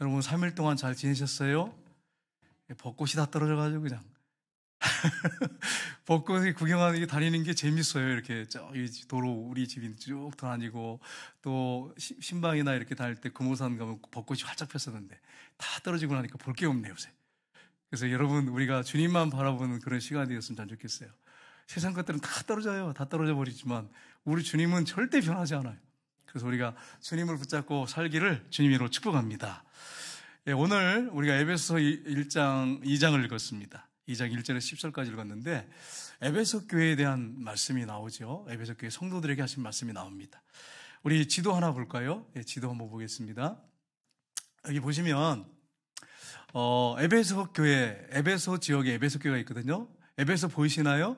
여러분 3일 동안 잘 지내셨어요? 벚꽃이 다 떨어져가지고 그냥 벚꽃이 구경하는 게 다니는 게 재밌어요. 이렇게 저기 도로 우리 집이 쭉 다니고 또 신방이나 이렇게 다닐 때 금오산 가면 벚꽃이 활짝 폈었는데 다 떨어지고 나니까 볼 게 없네요 요새. 그래서 여러분 우리가 주님만 바라보는 그런 시간이 되었으면 참 좋겠어요. 세상 것들은 다 떨어져요. 다 떨어져 버리지만 우리 주님은 절대 변하지 않아요. 그래서 우리가 주님을 붙잡고 살기를 주님으로 축복합니다. 예, 오늘 우리가 에베소 1장 2장을 읽었습니다. 2장 1절에서 10절까지 읽었는데 에베소 교회에 대한 말씀이 나오죠. 에베소 교회 성도들에게 하신 말씀이 나옵니다. 우리 지도 하나 볼까요? 예, 지도 한번 보겠습니다. 여기 보시면 에베소 교회, 에베소 지역에 에베소 교회가 있거든요. 에베소 보이시나요?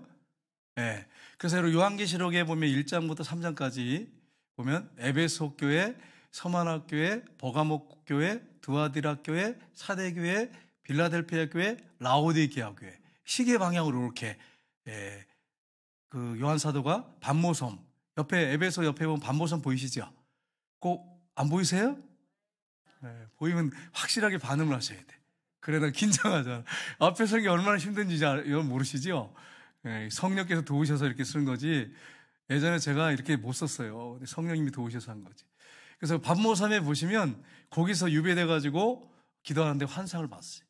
예. 그래서 요한계시록에 보면 1장부터 3장까지 보면 에베소 교회, 서마나 교회, 버가모 교회, 두아디라 교회, 사대 교회, 빌라델피아 교회, 라오디게아 교회 시계 방향으로 이렇게 그 요한 사도가 반모섬 옆에 에베소 옆에 보면 반모섬 보이시죠? 꼭 안 보이세요? 네, 보이면 확실하게 반응을 하셔야 돼. 그래 나 긴장하잖아. 앞에 서는 게 얼마나 힘든지 이건 모르시죠? 네, 성령께서 도우셔서 이렇게 쓴 거지. 예전에 제가 이렇게 못 썼어요. 성령님이 도우셔서 한 거지. 그래서 반모섬에 보시면 거기서 유배돼가지고 기도하는데 환상을 봤어요.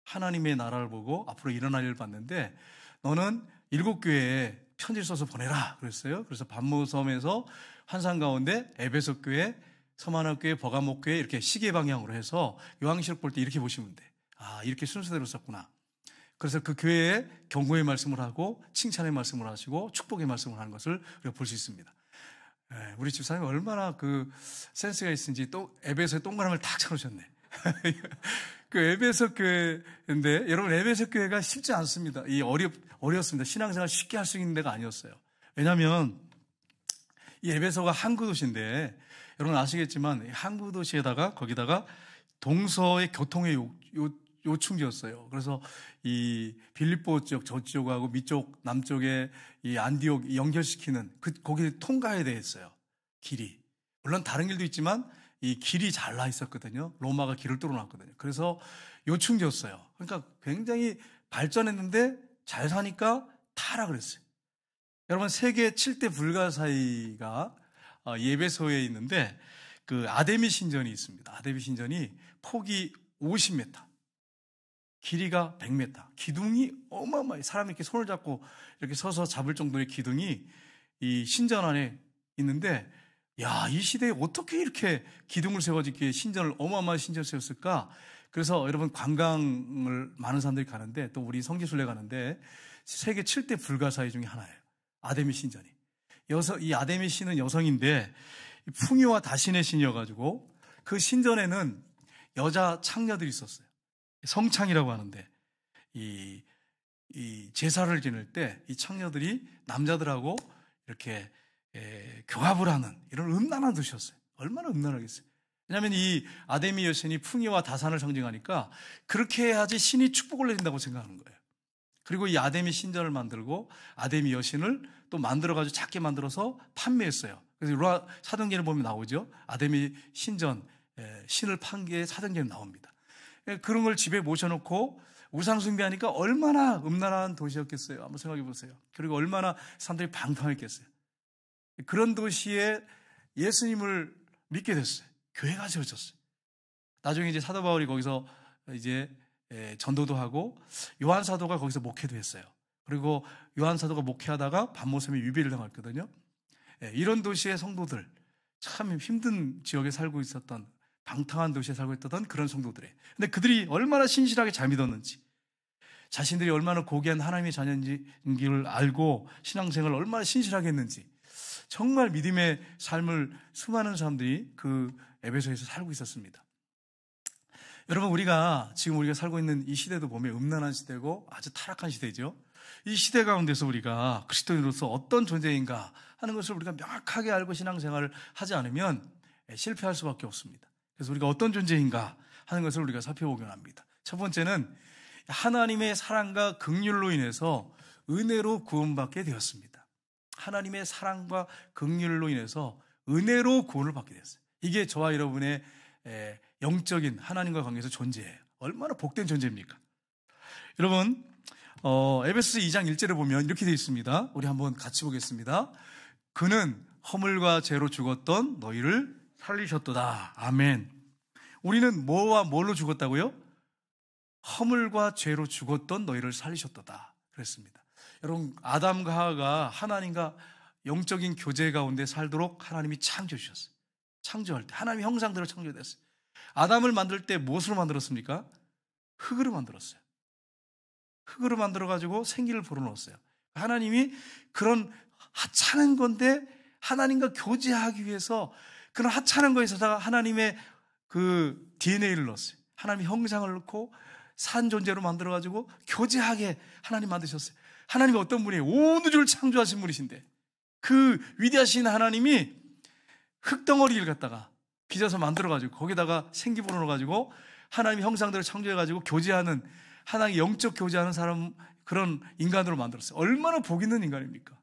하나님의 나라를 보고 앞으로 일어날 일을 봤는데 너는 7교회에 편지를 써서 보내라 그랬어요. 그래서 반모섬에서 환상 가운데 에베소 교회, 서마나 교회, 버가모 교회 이렇게 시계 방향으로 해서 요한계시록 볼 때 이렇게 보시면 돼. 아, 이렇게 순서대로 썼구나. 그래서 그 교회에 경고의 말씀을 하고 칭찬의 말씀을 하시고 축복의 말씀을 하는 것을 우리가 볼 수 있습니다. 우리 집사님이 얼마나 그 센스가 있은지 또 에베소에 동그라미를 탁 쳐놓으셨네. 그 에베소 교회인데 여러분 에베소 교회가 쉽지 않습니다. 어렵습니다. 신앙생활 쉽게 할 수 있는 데가 아니었어요. 왜냐하면 이 에베소가 항구 도시인데 여러분 아시겠지만 항구 도시에다가 거기다가 동서의 교통의 요충지였어요. 그래서 이 빌립보 쪽 저쪽하고 밑쪽 남쪽에 이 안디옥 연결시키는 거기 통과해야 되겠어요. 길이 물론 다른 길도 있지만 이 길이 잘 나 있었거든요. 로마가 길을 뚫어놨거든요. 그래서 요충지였어요. 그러니까 굉장히 발전했는데 잘 사니까 타락을 했어요. 여러분 세계 7대 불가사의가 에베소에 있는데 그 아데미 신전이 있습니다. 아데미 신전이 폭이 50m, 길이가 100m, 기둥이 어마어마해요. 사람이 이렇게 손을 잡고 이렇게 서서 잡을 정도의 기둥이 이 신전 안에 있는데 야, 이 시대에 어떻게 이렇게 기둥을 세워지기에 신전을 어마어마한 신전을 세웠을까? 그래서 여러분 관광을 많은 사람들이 가는데 또 우리 성지순례 가는데 세계 7대 불가사의 중에 하나예요. 아데미 신전이. 이 아데미 신은 여성인데 풍요와 다신의 신이어가지고 그 신전에는 여자 창녀들이 있었어요. 성창이라고 하는데 이 제사를 지낼 때 이 창녀들이 남자들하고 이렇게 교합을 하는 이런 음란한 도시였어요. 얼마나 음란하겠어요. 왜냐하면 이 아데미 여신이 풍요와 다산을 상징하니까 그렇게 해야지 신이 축복을 내린다고 생각하는 거예요. 그리고 이 아데미 신전을 만들고 아데미 여신을 또 만들어가지고 작게 만들어서 판매했어요. 그래서 사도행전에 보면 나오죠. 아데미 신전 신을 판 게 사도행전에 나옵니다. 그런 걸 집에 모셔놓고 우상 숭배하니까 얼마나 음란한 도시였겠어요. 한번 생각해 보세요. 그리고 얼마나 사람들이 방탕했겠어요. 그런 도시에 예수님을 믿게 됐어요. 교회가 세워졌어요. 나중에 이제 사도 바울이 거기서 이제 전도도 하고 요한 사도가 거기서 목회도 했어요. 그리고 요한 사도가 목회하다가 반모섬에 유배를 당했거든요. 이런 도시의 성도들, 참 힘든 지역에 살고 있었던 방탕한 도시에 살고 있던 그런 성도들이에요. 근데 그들이 얼마나 신실하게 잘 믿었는지, 자신들이 얼마나 고귀한 하나님의 자녀인지를 알고 신앙생활을 얼마나 신실하게 했는지, 정말 믿음의 삶을 수많은 사람들이 그 에베소에서 살고 있었습니다. 여러분 지금 우리가 살고 있는 이 시대도 보면 음란한 시대고 아주 타락한 시대죠. 이 시대 가운데서 우리가 그리스도인으로서 어떤 존재인가 하는 것을 우리가 명확하게 알고 신앙생활을 하지 않으면 실패할 수밖에 없습니다. 그래서 우리가 어떤 존재인가 하는 것을 우리가 살펴보긴 합니다. 첫 번째는 하나님의 사랑과 긍휼로 인해서 은혜로 구원받게 되었습니다. 하나님의 사랑과 긍휼로 인해서 은혜로 구원을 받게 됐어요. 이게 저와 여러분의 영적인 하나님과 관계에서 존재해요. 얼마나 복된 존재입니까? 여러분, 에베소서 2장 1절에 보면 이렇게 되어 있습니다. 우리 한번 같이 보겠습니다. 그는 허물과 죄로 죽었던 너희를 살리셨도다. 아멘. 우리는 뭐와 뭘로 죽었다고요? 허물과 죄로 죽었던 너희를 살리셨도다. 그랬습니다. 여러분, 아담과 하와가 하나님과 영적인 교제 가운데 살도록 하나님이 창조해 주셨어요. 창조할 때 하나님의 형상대로 창조됐어요. 아담을 만들 때 무엇으로 만들었습니까? 흙으로 만들었어요. 흙으로 만들어가지고 생기를 불어넣었어요. 하나님이 그런 하찮은 건데 하나님과 교제하기 위해서 그런 하찮은 거에서다가 하나님의 그 DNA를 넣었어요. 하나님의 형상을 넣고 산 존재로 만들어가지고 교제하게 하나님 만드셨어요. 하나님이 어떤 분이에요? 온 우주를 창조하신 분이신데 그 위대하신 하나님이 흙덩어리를 갖다가 빚어서 만들어가지고 거기다가 생기 불어넣어가지고 하나님의 형상대로 창조해가지고 교제하는 하나님의 영적 교제하는 사람 그런 인간으로 만들었어요. 얼마나 복 있는 인간입니까?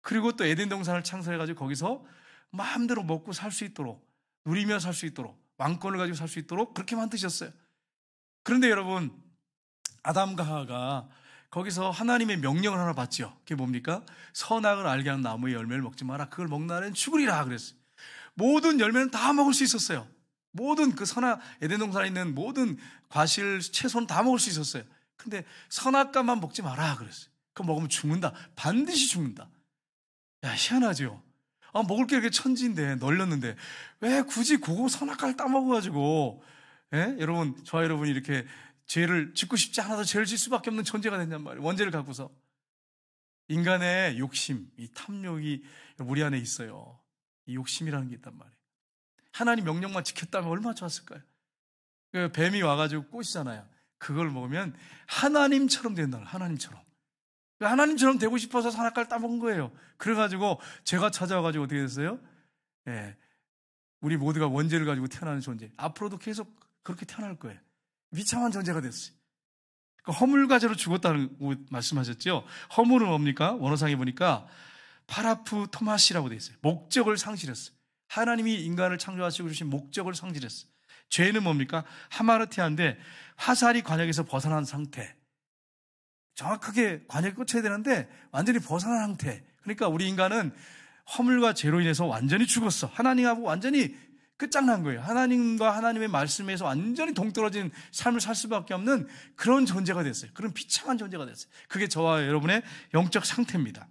그리고 또 에덴 동산을 창설해가지고 거기서 마음대로 먹고 살 수 있도록 누리며 살 수 있도록 왕권을 가지고 살 수 있도록 그렇게 만드셨어요. 그런데 여러분 아담과 하와가 거기서 하나님의 명령을 하나 받죠. 그게 뭡니까? 선악을 알게 하는 나무의 열매를 먹지 마라. 그걸 먹는 날엔 죽으리라 그랬어요. 모든 열매는 다 먹을 수 있었어요. 모든 그 선악 에덴 동산에 있는 모든 과실 채소는 다 먹을 수 있었어요. 근데 선악과만 먹지 마라 그랬어요. 그거 먹으면 죽는다. 반드시 죽는다. 야, 희한하죠. 먹을 게 이렇게 천지인데 널렸는데 왜 굳이 그거 선악과를 따먹어가지고 여러분 저와 여러분이 이렇게 죄를 짓고 싶지 않아서 죄를 질 수밖에 없는 존재가 됐냔 말이에요. 원죄를 갖고서. 인간의 욕심, 이 탐욕이 우리 안에 있어요. 이 욕심이라는 게 있단 말이에요. 하나님 명령만 지켰다면 얼마나 좋았을까요? 뱀이 와가지고 꼬시잖아요. 그걸 먹으면 하나님처럼 된다. 하나님처럼 되고 싶어서 선악과를 따먹은 거예요. 그래가지고 죄가 찾아와가지고 어떻게 됐어요? 우리 모두가 원죄를 가지고 태어나는 존재. 앞으로도 계속 그렇게 태어날 거예요. 비참한 존재가 됐어요. 허물과 죄로 죽었다는 말씀하셨죠? 허물은 뭡니까? 원어상에 보니까 파라프 토마시라고 되어 있어요. 목적을 상실했어요. 하나님이 인간을 창조하시고 주신 목적을 상실했어요. 죄는 뭡니까? 하마르티아인데 화살이 관역에서 벗어난 상태. 정확하게 관역이 꽂혀야 되는데 완전히 벗어난 상태. 그러니까 우리 인간은 허물과 죄로 인해서 완전히 죽었어. 하나님하고 완전히 끝장난 거예요. 하나님과 하나님의 말씀에서 완전히 동떨어진 삶을 살 수밖에 없는 그런 존재가 됐어요. 그런 비참한 존재가 됐어요. 그게 저와 여러분의 영적 상태입니다.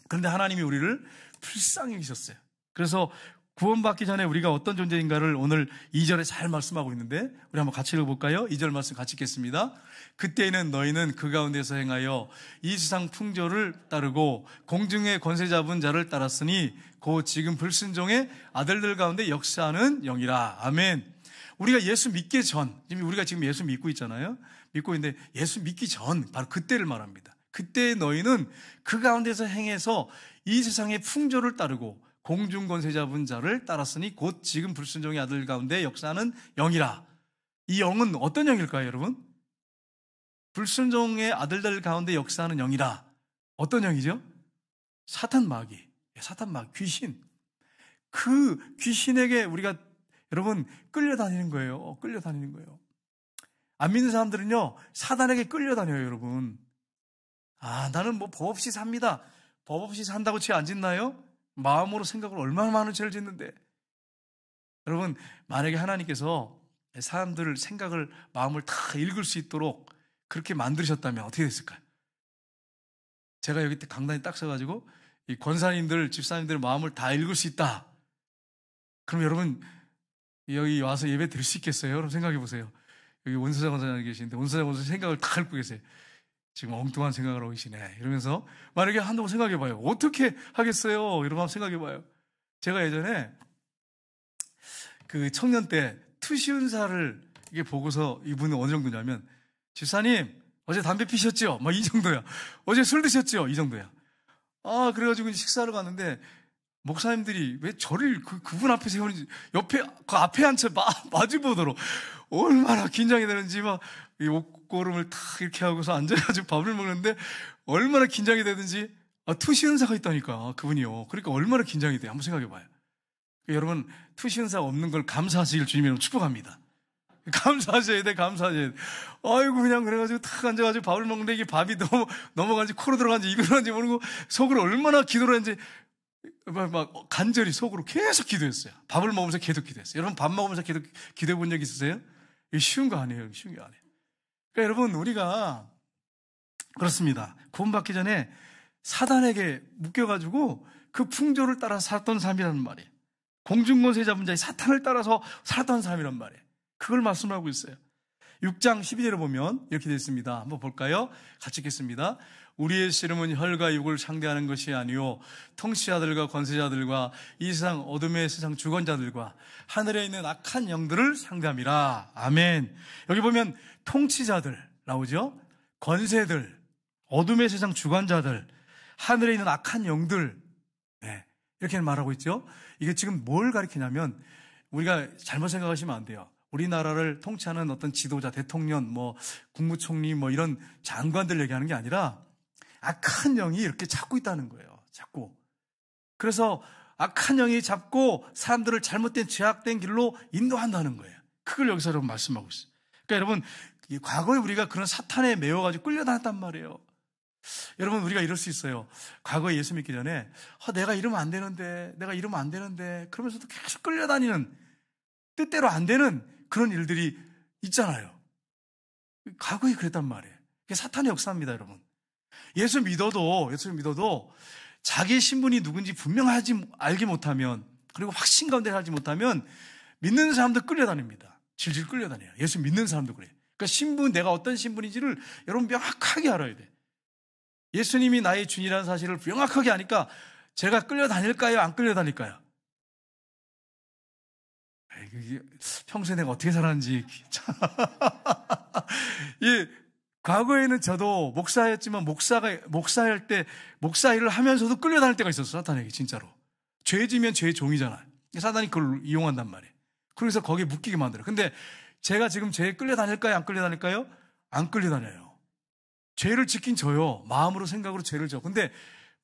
그런데 하나님이 우리를 불쌍히 여기셨어요. 그래서 구원받기 전에 우리가 어떤 존재인가를 오늘 2절에 잘 말씀하고 있는데 우리 한번 같이 읽어볼까요? 2절 말씀 같이 읽겠습니다. 그때에는 너희는 그 가운데서 행하여 이 세상 풍조를 따르고 공중의 권세 잡은 자를 따랐으니 곧 지금 불순종의 아들들 가운데 역사하는 영이라. 아멘. 우리가 예수 믿기 전, 우리가 지금 예수 믿고 있잖아요. 믿고 있는데 예수 믿기 전 바로 그때를 말합니다. 그때 너희는 그 가운데서 행해서 이 세상의 풍조를 따르고 공중 권세 잡은 자를 따랐으니 곧 지금 불순종의 아들 가운데 역사하는 영이라. 이 영은 어떤 영일까요, 여러분? 불순종의 아들들 가운데 역사하는 영이라. 어떤 영이죠? 사탄 마귀, 귀신. 그 귀신에게 우리가 여러분 끌려다니는 거예요. 안 믿는 사람들은요 사단에게 끌려다녀요, 여러분. 나는 뭐 법 없이 삽니다. 법 없이 산다고 죄 안 짓나요? 마음으로 생각을 얼마나 많은 죄를 짓는데. 여러분, 만약에 하나님께서 사람들 생각을, 마음을 다 읽을 수 있도록 그렇게 만드셨다면 어떻게 됐을까요? 제가 여기 강단에 딱 서가지고 이 권사님들, 집사님들 마음을 다 읽을 수 있다. 그럼 여러분 여기 와서 예배 드릴 수 있겠어요? 여러분 생각해 보세요. 여기 원수장 권사님 계시는데 원수장 권사님 생각을 다 읽고 계세요. 지금 엉뚱한 생각을 하고 계시네 이러면서 만약에 한다고 생각해봐요. 어떻게 하겠어요? 이러면 한번 생각해봐요. 제가 예전에 그 청년 때 투시운사를 이게 보고서 이분은 어느 정도냐면 집사님 어제 담배 피셨죠? 막 이 정도야. 어제 술 드셨죠? 이 정도야. 그래가지고 식사를 갔는데 목사님들이 왜 저를 그분 앞에 세우는지 옆에 그 앞에 앉혀 마주보도록 얼마나 긴장이 되는지 막 이 옷고름을 탁 이렇게 하고서 앉아가지고 밥을 먹는데 얼마나 긴장이 되든지 투시 은사가 있다니까 그분이요. 그러니까 얼마나 긴장이 돼. 한번 생각해봐요. 여러분, 투신사 없는 걸 감사하시길 주님으로 축복합니다. 감사하셔야 돼, 감사하셔야 돼. 아이고, 그냥 그래가지고 탁 앉아가지고 밥을 먹는데 이게 밥이 넘어간지 코로 들어간지 입으로 들어간지 모르고 속으로 얼마나 기도를 했는지 막 간절히 속으로 계속 기도했어요. 밥을 먹으면서 계속 기도했어요. 여러분, 밥 먹으면서 계속 기도해 본 적 있으세요? 이게 쉬운 거 아니에요. 쉬운 게 아니에요. 그러니까 여러분, 우리가 그렇습니다. 구원받기 전에 사단에게 묶여가지고 그 풍조를 따라 살았던 삶이라는 말이에요. 공중권세 잡은 자의 사탄을 따라서 살았던 삶이란 말이에요. 그걸 말씀하고 있어요. 6장 12절에 보면 이렇게 되어 있습니다. 한번 볼까요? 같이 읽겠습니다. 우리의 씨름은 혈과 육을 상대하는 것이 아니요 통치자들과 권세자들과 이 세상 어둠의 세상 주권자들과 하늘에 있는 악한 영들을 상대함이라. 아멘. 여기 보면 통치자들 나오죠? 권세들, 어둠의 세상 주관자들, 하늘에 있는 악한 영들, 네, 이렇게 말하고 있죠. 이게 지금 뭘 가리키냐면 우리가 잘못 생각하시면 안 돼요. 우리나라를 통치하는 어떤 지도자, 대통령, 국무총리, 이런 장관들 얘기하는 게 아니라 악한 영이 이렇게 잡고 있다는 거예요. 잡고. 그래서 악한 영이 잡고 사람들을 잘못된 죄악된 길로 인도한다는 거예요. 그걸 여기서 여러분 말씀하고 있어요. 그러니까 여러분, 과거에 우리가 그런 사탄에 매여가지고 끌려다녔단 말이에요. 여러분, 우리가 이럴 수 있어요. 과거에 예수 믿기 전에 내가 이러면 안 되는데, 내가 이러면 안 되는데 그러면서도 계속 끌려다니는, 뜻대로 안 되는 그런 일들이 있잖아요. 과거에 그랬단 말이에요. 그게 사탄의 역사입니다, 여러분. 예수 믿어도 자기 신분이 누군지 분명하지 알지 못하면, 그리고 확신 가운데 살지 못하면 믿는 사람도 끌려다닙니다. 질질 끌려다녀요. 예수 믿는 사람도 그래요. 그러니까 내가 어떤 신분인지를 여러분 명확하게 알아야 돼. 예수님이 나의 주인이라는 사실을 명확하게 아니까 제가 끌려다닐까요? 안 끌려다닐까요? 평소에 내가 어떻게 살았는지. 예, 과거에는 저도 목사였지만 목사할 때 목사 일을 하면서도 끌려다닐 때가 있었어요. 사탄에게 진짜로. 죄 지면 죄의 종이잖아요. 사탄이 그걸 이용한단 말이에요. 그래서 거기에 묶이게 만들어요. 근데 제가 지금 죄에 끌려다닐까요? 안 끌려다닐까요? 안 끌려다녀요. 죄를 지킨 저요. 마음으로 생각으로 죄를 져. 근데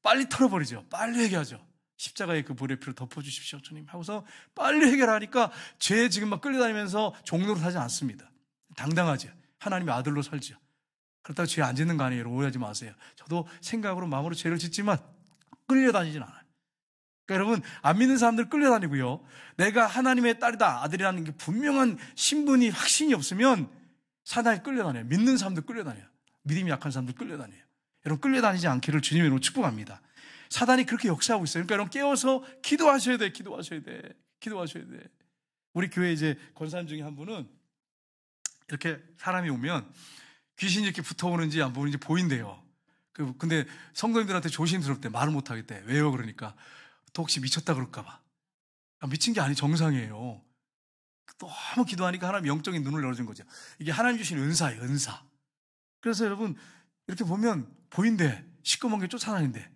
빨리 털어버리죠. 빨리 해결하죠. 십자가의 그 불의 피로 덮어주십시오, 주님 하고서 빨리 해결하니까 죄에 지금 막 끌려다니면서 종로로 사지 않습니다. 당당하죠. 하나님의 아들로 살죠. 그렇다고 죄 안 짓는 거 아니에요. 오해하지 마세요. 저도 생각으로 마음으로 죄를 짓지만 끌려다니진 않아요. 그러니까 여러분, 안 믿는 사람들 끌려다니고요. 내가 하나님의 딸이다, 아들이라는 게 분명한 신분이 확신이 없으면 사단에 끌려다녀요. 믿는 사람들 끌려다녀요. 믿음이 약한 사람들 끌려다녀요. 여러분, 끌려다니지 않기를 주님의 이름으로 축복합니다. 사단이 그렇게 역사하고 있어요. 그러니까 여러분, 깨워서 기도하셔야 돼. 기도하셔야 돼. 기도하셔야 돼. 우리 교회 이제 권사님 중에 한 분은 이렇게 사람이 오면 귀신이 이렇게 붙어오는지 안 보이는지 보인대요. 근데 성도님들한테 조심스럽대. 말을 못 하겠대. 왜요? 그러니까 또 혹시 미쳤다 그럴까봐. 미친 게 아니, 정상이에요. 너무 기도하니까 하나님 영적인 눈을 열어준 거죠. 이게 하나님 주신 은사예요, 은사. 그래서 여러분, 이렇게 보면 보인대. 시꺼먼 게 쫓아다닌대.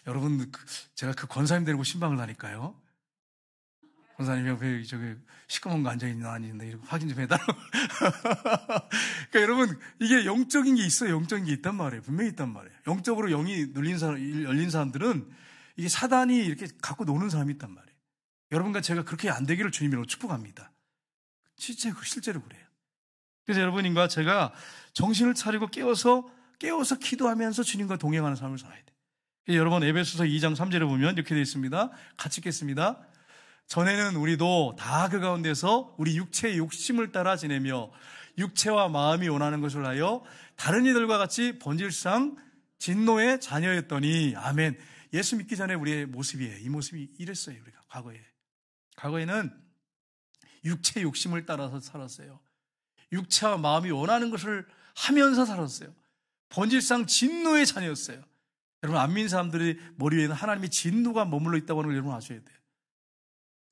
여러분, 제가 그 권사님 데리고 신방을 하니까요. 권사님이 옆에 저기 시꺼먼 거 앉아있나 아닌데 이렇게 확인 좀 해달라고. 그러니까 여러분, 이게 영적인 게 있어요. 영적인 게 있단 말이에요. 분명히 있단 말이에요. 영적으로 영이 열린 사람들은 이게 사단이 이렇게 갖고 노는 사람이 있단 말이에요. 여러분과 제가 그렇게 안 되기를 주님으로 축복합니다. 실제로 그래요. 그래서 여러분과 제가 정신을 차리고 깨워서 기도하면서 주님과 동행하는 삶을 살아야 돼요. 여러분, 에베소서 2장 3절에 보면 이렇게 되어 있습니다. 같이 읽겠습니다. 전에는 우리도 다 그 가운데서 우리 육체의 욕심을 따라 지내며 육체와 마음이 원하는 것을 하여 다른 이들과 같이 본질상 진노의 자녀였더니. 아멘. 예수 믿기 전에 우리의 모습이에요. 이 모습이 이랬어요. 우리가 과거에는 육체의 욕심을 따라서 살았어요. 육체와 마음이 원하는 것을 하면서 살았어요. 본질상 진노의 자녀였어요. 여러분, 안 믿는 사람들이 머리 위에는 하나님의 진노가 머물러 있다고 하는 걸 여러분 아셔야 돼요.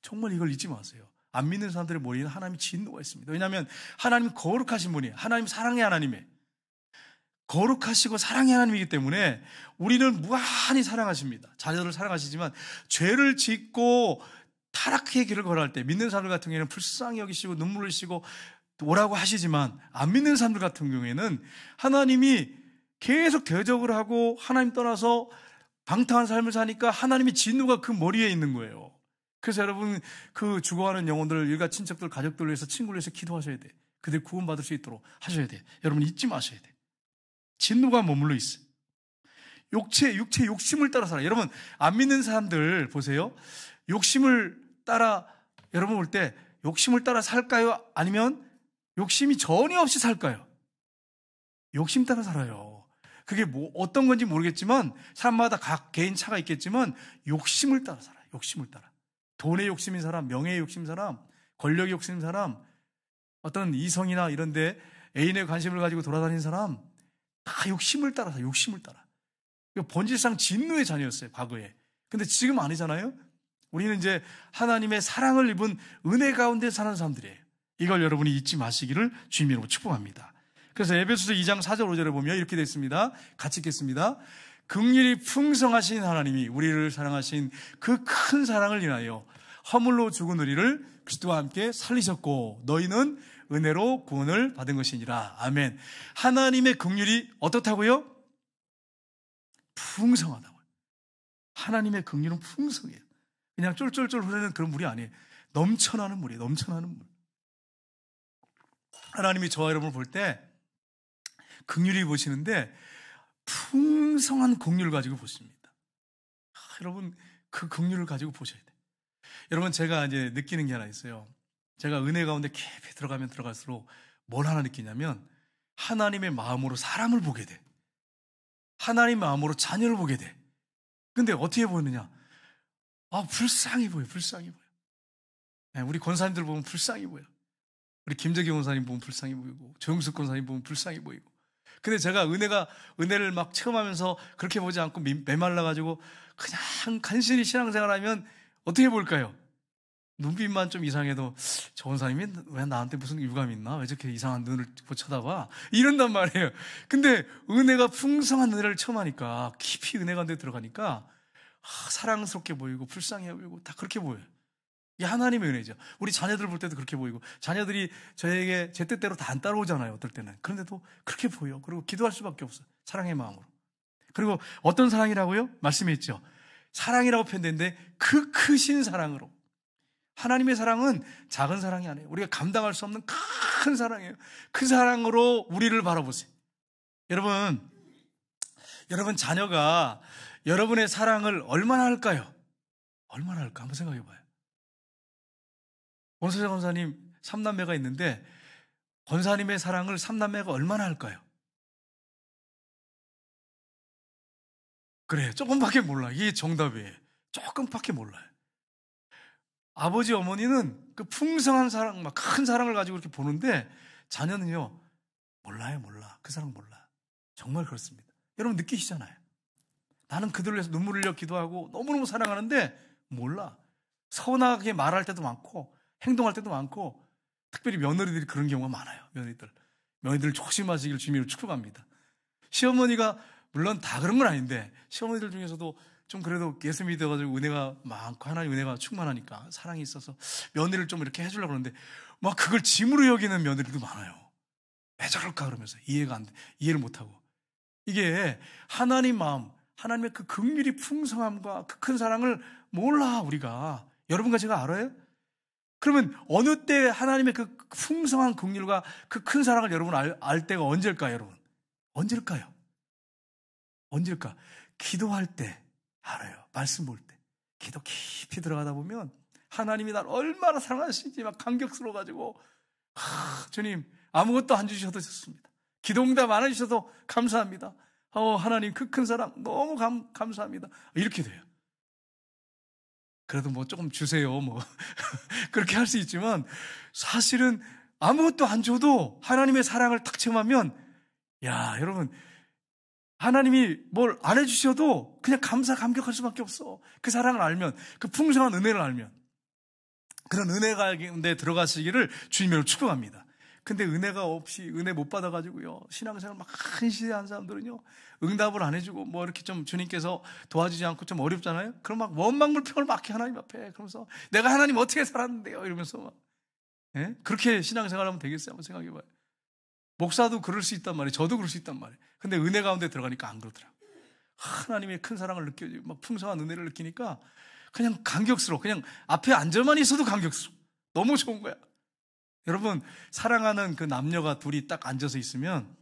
정말 이걸 잊지 마세요. 안 믿는 사람들의 머리에는 하나님의 진노가 있습니다. 왜냐하면 하나님 거룩하신 분이에요. 하나님 사랑의 하나님이에요. 거룩하시고 사랑의 하나님이기 때문에 우리는 무한히 사랑하십니다. 자녀들을 사랑하시지만 죄를 짓고 타락의 길을 걸어갈 때 믿는 사람들 같은 경우에는 불쌍히 여기시고 눈물을 흘리시고 오라고 하시지만, 안 믿는 사람들 같은 경우에는 하나님이 계속 대적을 하고 하나님 떠나서 방탕한 삶을 사니까 하나님의 진노가 그 머리에 있는 거예요. 그래서 여러분 그 죽어가는 영혼들, 일가 친척들, 가족들을 위해서, 친구를 위해서 기도하셔야 돼. 그들 구원받을 수 있도록 하셔야 돼. 여러분 잊지 마셔야 돼. 진노가 머물러 있어요. 육체 욕심을 따라 살아. 여러분 안 믿는 사람들 보세요. 욕심을 따라, 여러분 볼 때 욕심을 따라 살까요? 아니면 욕심이 전혀 없이 살까요? 욕심 따라 살아요. 그게 뭐 어떤 건지 모르겠지만 사람마다 각 개인 차가 있겠지만 욕심을 따라 살아요. 욕심을 따라. 돈의 욕심인 사람, 명예의 욕심인 사람, 권력의 욕심인 사람, 어떤 이성이나 이런 데 애인의 관심을 가지고 돌아다니는 사람, 다 욕심을 따라서 욕심을 따라. 본질상 진노의 자녀였어요, 과거에. 근데 지금 아니잖아요? 우리는 이제 하나님의 사랑을 입은 은혜 가운데 사는 사람들이에요. 이걸 여러분이 잊지 마시기를 주님으로 축복합니다. 그래서 에베소서 2장 4절 5절에 보면 이렇게 되어 있습니다. 같이 읽겠습니다. 긍휼이 풍성하신 하나님이 우리를 사랑하신 그 큰 사랑을 인하여 허물로 죽은 우리를 그리스도와 함께 살리셨고 너희는 은혜로 구원을 받은 것이니라. 아멘. 하나님의 긍휼이 어떻다고요? 풍성하다고요. 하나님의 긍휼은 풍성해요. 그냥 쫄쫄쫄 흐르는 그런 물이 아니에요. 넘쳐나는 물이에요. 넘쳐나는 물. 하나님이 저와 여러분을 볼 때 긍휼히 보시는데 풍성한 긍휼을 가지고 보십니다. 여러분 그 긍휼을 가지고 보셔야 돼요. 여러분 제가 이제 느끼는 게 하나 있어요. 제가 은혜 가운데 깊이 들어가면 들어갈수록 뭘 하나 느끼냐면 하나님의 마음으로 사람을 보게 돼. 하나님의 마음으로 자녀를 보게 돼. 근데 어떻게 보느냐? 불쌍히 보여. 불쌍히 보여. 네, 우리 권사님들 보면 불쌍히 보여. 우리 김재기 권사님 보면 불쌍히 보이고 조영숙 권사님 보면 불쌍히 보이고. 근데 제가 은혜를 막 체험하면서 그렇게 보지 않고 메말라가지고 그냥 간신히 신앙생활하면 어떻게 볼까요? 눈빛만 좀 이상해도 저 권사님이 왜 나한테 무슨 유감이 있나? 왜 저렇게 이상한 눈을 쳐다봐? 이런단 말이에요. 근데 은혜가 풍성한 은혜를 처음 하니까 깊이 은혜 가운데 들어가니까 사랑스럽게 보이고 불쌍해 보이고 다 그렇게 보여요. 이게 하나님의 은혜죠. 우리 자녀들 볼 때도 그렇게 보이고 자녀들이 저에게 제 뜻대로 다 안 따라오잖아요. 어떨 때는. 그런데도 그렇게 보여. 그리고 기도할 수밖에 없어요. 사랑의 마음으로. 그리고 어떤 사랑이라고요? 말씀했죠. 사랑이라고 표현되는데 그 크신 사랑으로. 하나님의 사랑은 작은 사랑이 아니에요. 우리가 감당할 수 없는 큰 사랑이에요. 그 사랑으로 우리를 바라보세요. 여러분 자녀가 여러분의 사랑을 얼마나 할까요? 얼마나 할까? 한번 생각해 봐요. 권소재 권사님 3남매가 있는데 권사님의 사랑을 3남매가 얼마나 할까요? 그래, 조금밖에 몰라. 이게 정답이에요. 조금밖에 몰라요. 아버지 어머니는 그 풍성한 사랑, 막 큰 사랑을 가지고 이렇게 보는데 자녀는요 몰라요. 그 사랑 몰라. 정말 그렇습니다. 여러분 느끼시잖아요. 나는 그들을 위해서 눈물을 흘려 기도하고 너무너무 사랑하는데 몰라. 서운하게 말할 때도 많고 행동할 때도 많고 특별히 며느리들이 그런 경우가 많아요. 며느리들 조심하시길 주님으로 축복합니다. 시어머니가 물론 다 그런 건 아닌데 시어머니들 중에서도 좀 그래도 예수 믿어가지고 은혜가 많고 하나님 은혜가 충만하니까 사랑이 있어서 며느리를 좀 이렇게 해주려고 그러는데 막 그걸 짐으로 여기는 며느리도 많아요. 왜 저럴까 그러면서 이해를 못하고. 이게 하나님 마음, 하나님의 그 긍휼이 풍성함과 그 큰 사랑을 몰라 우리가. 여러분과 제가 알아요? 그러면 어느 때 하나님의 그 풍성한 긍휼과 그 큰 사랑을 여러분 알 때가 언제일까요, 여러분? 언제일까? 기도할 때 알아요. 말씀 볼 때. 기도 깊이 들어가다 보면 하나님이 날 얼마나 사랑하시는지 막 감격스러워가지고 주님 아무것도 안 주셔도 좋습니다. 기도응답 안 해주셔도 감사합니다. 하나님 그 큰 사랑 너무 감사합니다. 이렇게 돼요. 그래도 뭐 조금 주세요. 뭐 그렇게 할 수 있지만 사실은 아무것도 안 줘도 하나님의 사랑을 탁 체험하면 야 여러분 하나님이 뭘 안 해주셔도 그냥 감격할 수밖에 없어. 그 사랑을 알면, 그 풍성한 은혜를 알면. 그런 은혜 가운데 들어가시기를 주님으로 축복합니다. 근데 은혜가 없이 은혜 못 받아가지고요 신앙생활 막 한시대한 사람들은요 응답을 안 해주고 뭐 이렇게 좀 주님께서 도와주지 않고 좀 어렵잖아요. 그럼 막 원망불평을 막 해 하나님 앞에. 그러면서 내가 하나님 어떻게 살았는데요 이러면서 막 그렇게 신앙생활하면 되겠어요? 한번 생각해봐요. 목사도 그럴 수 있단 말이에요. 저도 그럴 수 있단 말이에요. 근데 은혜 가운데 들어가니까 안 그러더라고요. 하나님의 큰 사랑을 느껴지고 막 풍성한 은혜를 느끼니까 그냥 감격스러워. 그냥 앞에 앉아만 있어도 감격스러워. 너무 좋은 거야. 여러분, 사랑하는 그 남녀가 둘이 딱 앉아서 있으면,